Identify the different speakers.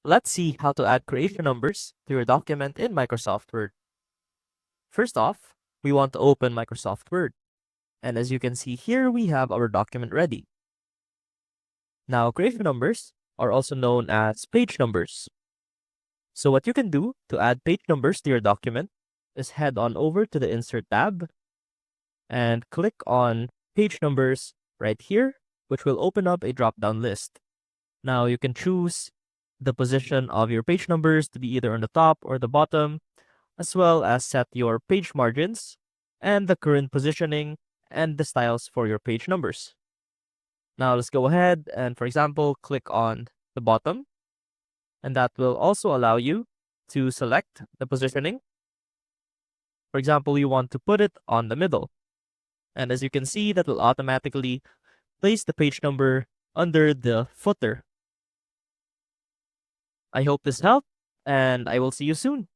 Speaker 1: Let's see how to add creation numbers to your document in Microsoft Word. First off, we want to open Microsoft Word. And as you can see here, we have our document ready. Now, creation numbers are also known as page numbers. So what you can do to add page numbers to your document is head on over to the Insert tab and click on page numbers right here, which will open up a drop-down list. Now you can choose the position of your page numbers to be either on the top or the bottom, as well as set your page margins and the current positioning and the styles for your page numbers. Now let's go ahead and, for example, click on the bottom, and that will also allow you to select the positioning. For example, you want to put it on the middle. And as you can see, that will automatically place the page number under the footer. I hope this helped, and I will see you soon.